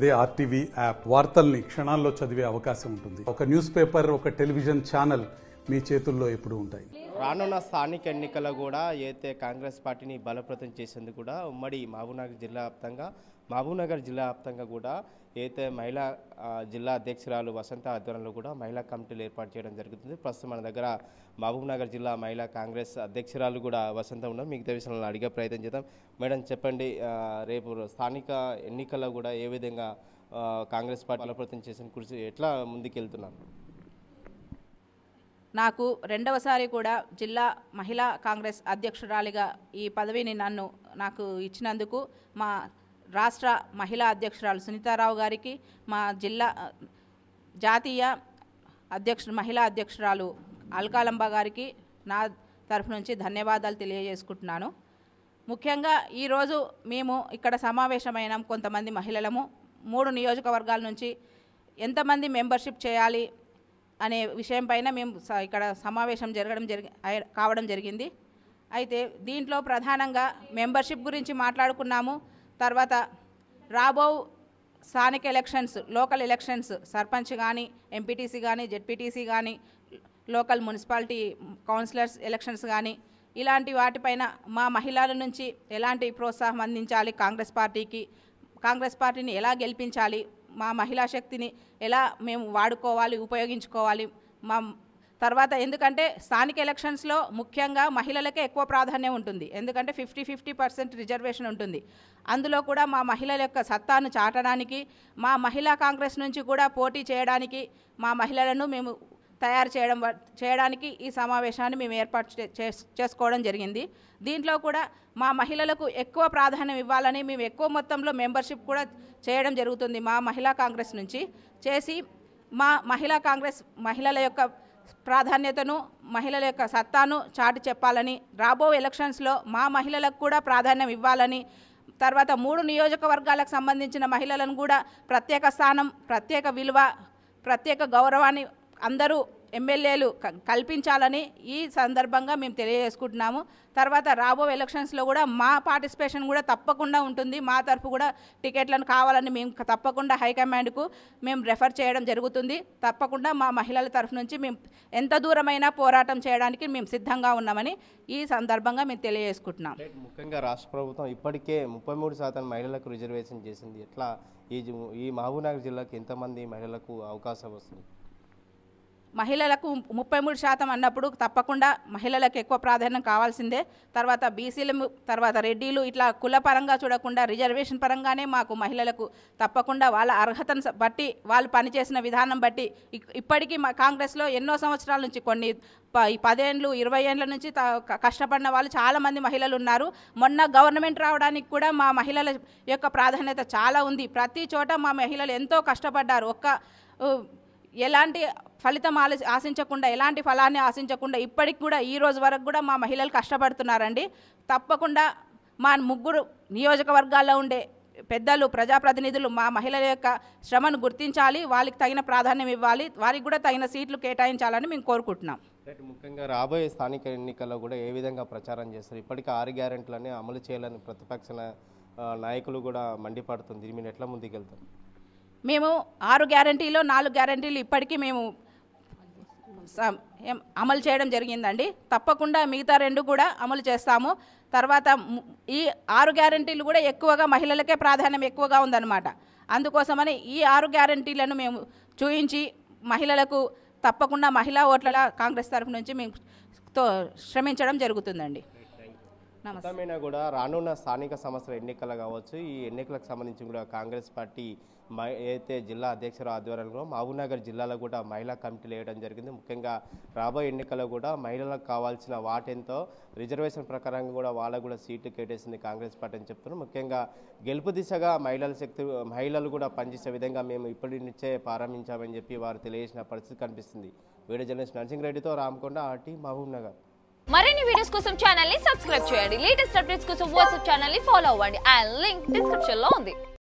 అదే RTV app వార్తల్ని క్షణాల్లో చదివే అవకాశం ఉంటుంది. ఒక న్యూస్ పేపర్, ఒక టెలివిజన్ ఛానల్ మీ చేతుల్లో ఎప్పుడూ ఉంటాయి. రానున్న స్థానిక ఎన్నికల్లో కూడా అయితే కాంగ్రెస్ పార్టీని బలోపేతం చేసేందుకు కూడా ఉమ్మడి మహబూబ్నగర్ జిల్లా వ్యాప్తంగా కూడా అయితే మహిళా జిల్లా అధ్యక్షురాలు వసంత ఆధ్వర్యంలో కూడా మహిళా కమిటీలు ఏర్పాటు చేయడం జరుగుతుంది. ప్రస్తుతం మన దగ్గర మహబూబ్నగర్ జిల్లా మహిళా కాంగ్రెస్ అధ్యక్షురాలు కూడా వసంత ఉన్నారు. మిగతా విషయాలను అడిగే ప్రయత్నం చేద్దాం. మేడం చెప్పండి, రేపు స్థానిక ఎన్నికల్లో కూడా ఏ విధంగా కాంగ్రెస్ పార్టీ బలోపేతం చేసిన గురించి ఎట్లా ముందుకెళ్తున్నారు? నాకు రెండవసారి కూడా జిల్లా మహిళా కాంగ్రెస్ అధ్యక్షురాలిగా ఈ పదవిని నాకు ఇచ్చినందుకు మా రాష్ట్ర మహిళా అధ్యక్షురాలు సునీతారావు గారికి, మా జిల్లా జాతీయ మహిళా అధ్యక్షురాలు అల్కాలంబ గారికి నా తరఫు నుంచి ధన్యవాదాలు తెలియజేసుకుంటున్నాను. ముఖ్యంగా ఈరోజు మేము ఇక్కడ సమావేశమైన కొంతమంది మహిళలము 3 నియోజకవర్గాల నుంచి ఎంతమంది మెంబర్షిప్ చేయాలి అనే విషయం పైన మేము ఇక్కడ సమావేశం కావడం జరిగింది. అయితే దీంట్లో ప్రధానంగా మెంబర్షిప్ గురించి మాట్లాడుకున్నాము. తర్వాత రాబో స్థానిక ఎలక్షన్స్, లోకల్ ఎలక్షన్స్, సర్పంచ్ కానీ, ఎంపీటీసీ కానీ, జెడ్పీటీసీ కానీ, లోకల్ మున్సిపాలిటీ కౌన్సిలర్స్ ఎలక్షన్స్ కానీ ఇలాంటి వాటిపైన మా మహిళల నుంచి ఎలాంటి ప్రోత్సాహం అందించాలి, కాంగ్రెస్ పార్టీని ఎలా గెలిపించాలి, మా మహిళా శక్తిని ఎలా మేము వాడుకోవాలి, ఉపయోగించుకోవాలి. తర్వాత ఎందుకంటే స్థానిక ఎలక్షన్స్లో ముఖ్యంగా మహిళలకే ఎక్కువ ప్రాధాన్యం ఉంటుంది. ఎందుకంటే 50% రిజర్వేషన్ ఉంటుంది. అందులో కూడా మా మహిళల యొక్క సత్తాను చాటడానికి, మా మహిళా కాంగ్రెస్ నుంచి కూడా పోటీ చేయడానికి, మా మహిళలను మేము తయారు చేయడానికి ఈ సమావేశాన్ని మేము ఏర్పాటు చేసుకోవడం జరిగింది. దీంట్లో కూడా మా మహిళలకు ఎక్కువ ప్రాధాన్యం ఇవ్వాలని మేము ఎక్కువ మొత్తంలో మెంబర్షిప్ కూడా చేయడం జరుగుతుంది. మా మహిళా కాంగ్రెస్ నుంచి చేసి మా మహిళా కాంగ్రెస్ మహిళల యొక్క ప్రాధాన్యతను, మహిళల యొక్క సత్తాను చాటి చెప్పాలని, రాబో ఎలక్షన్స్లో మా మహిళలకు కూడా ప్రాధాన్యం ఇవ్వాలని, తర్వాత 3 నియోజకవర్గాలకు సంబంధించిన మహిళలను కూడా ప్రత్యేక స్థానం, ప్రత్యేక విలువ, ప్రత్యేక గౌరవాన్ని అందరూ ఎమ్మెల్యేలు కల్పించాలని ఈ సందర్భంగా మేము తెలియజేసుకుంటున్నాము. తర్వాత రాబో ఎలక్షన్స్లో కూడా మా పార్టిసిపేషన్ కూడా తప్పకుండా ఉంటుంది. మా తరఫు కూడా టికెట్లను కావాలని మేము తప్పకుండా హైకమాండ్కు మేము రెఫర్ చేయడం జరుగుతుంది. తప్పకుండా మా మహిళల తరఫు నుంచి మేము ఎంత దూరమైనా పోరాటం చేయడానికి మేము సిద్ధంగా ఉన్నామని ఈ సందర్భంగా మేము తెలియజేసుకుంటున్నాం. ముఖ్యంగా రాష్ట్ర ప్రభుత్వం ఇప్పటికే 33% మహిళలకు రిజర్వేషన్ చేసింది. ఎట్లా ఈ మహబూబ్నగర్ జిల్లాకి ఎంతమంది మహిళలకు అవకాశం వస్తుంది? మహిళలకు 33% అన్నప్పుడు తప్పకుండా మహిళలకు ఎక్కువ ప్రాధాన్యం కావాల్సిందే. తర్వాత బీసీలు, తర్వాత రెడ్డిలు, ఇట్లా కుల పరంగా చూడకుండా రిజర్వేషన్ పరంగానే మాకు మహిళలకు తప్పకుండా వాళ్ళ అర్హతను బట్టి, వాళ్ళు పనిచేసిన విధానం బట్టి ఇప్పటికీ మా కాంగ్రెస్లో ఎన్నో సంవత్సరాల నుంచి, కొన్ని 10 ఏళ్ళు 20 ఏళ్ళ నుంచి కష్టపడిన వాళ్ళు చాలామంది మహిళలు ఉన్నారు. మొన్న గవర్నమెంట్ రావడానికి కూడా మా మహిళల యొక్క ప్రాధాన్యత చాలా ఉంది. ప్రతి చోట మా మహిళలు ఎంతో కష్టపడ్డారు. ఎలాంటి ఫలితం ఆశించకుండా, ఎలాంటి ఫలాన్ని ఆశించకుండా ఇప్పటికి కూడా ఈ రోజు వరకు కూడా మా మహిళలు కష్టపడుతున్నారండి. తప్పకుండా మా 3 నియోజకవర్గాల్లో ఉండే పెద్దలు, ప్రజాప్రతినిధులు మా మహిళల యొక్క శ్రమను గుర్తించాలి, వాళ్ళకి తగిన ప్రాధాన్యం ఇవ్వాలి, వారికి కూడా తగిన సీట్లు కేటాయించాలని మేము కోరుకుంటున్నాం. ముఖ్యంగా రాబోయే స్థానిక ఎన్నికల్లో కూడా ఏ విధంగా ప్రచారం చేస్తారు? ఇప్పటికీ 6 గ్యారెంటీలని అమలు చేయాలని ప్రతిపక్ష నాయకులు కూడా మండిపడుతుంది. మీరు ఎట్లా ముందుకెళ్తారు? మేము 6 గ్యారెంటీలో 4 గ్యారెంటీలు ఇప్పటికీ మేము అమలు చేయడం జరిగిందండి. తప్పకుండా మిగతా 2 కూడా అమలు చేస్తాము. తర్వాత ఈ 6 గ్యారెంటీలు కూడా ఎక్కువగా మహిళలకే ప్రాధాన్యం ఎక్కువగా ఉందన్నమాట. అందుకోసమని ఈ 6 గ్యారెంటీలను మేము చూయించి మహిళలకు తప్పకుండా మహిళా ఓట్ల కాంగ్రెస్ తరఫు నుంచి మేము శ్రమించడం జరుగుతుందండి. మొత్తమైనా కూడా రానున్న స్థానిక సంస్థల ఎన్నికలు కావచ్చు, ఈ ఎన్నికలకు సంబంధించి కూడా కాంగ్రెస్ పార్టీ అయితే జిల్లా అధ్యక్షుల ఆధ్వర్యంలో మహబూబ్నగర్ జిల్లాలో కూడా మహిళా కమిటీలు వేయడం జరిగింది. ముఖ్యంగా రాబోయే ఎన్నికల్లో కూడా మహిళలకు కావాల్సిన వాటెంతో రిజర్వేషన్ ప్రకారంగా కూడా వాళ్ళకు కూడా సీట్లు కేటేసింది కాంగ్రెస్ పార్టీ అని చెప్తున్నారు. ముఖ్యంగా గెలుపు దిశగా మహిళలు కూడా పనిచేసే విధంగా మేము ఇప్పటి నుంచే ప్రారంభించామని చెప్పి వారు తెలియజేసిన పరిస్థితి కనిపిస్తుంది. వీడియో జర్నలిస్ట్ నరసింగ్ రెడ్డితో రామకొండ, ఆర్టీ, మహబూబ్నగర్. మరిన్ని వీడియోస్ కోసం ఛానల్ ని సబ్స్క్రైబ్ చేయండి. లేటెస్ట్ అప్డేట్స్ కోసం వాట్సాప్ ఛానల్ ని ఫాలో అవ్వండి. ఆ లింక్ డిస్క్రిప్షన్ లో ఉంది.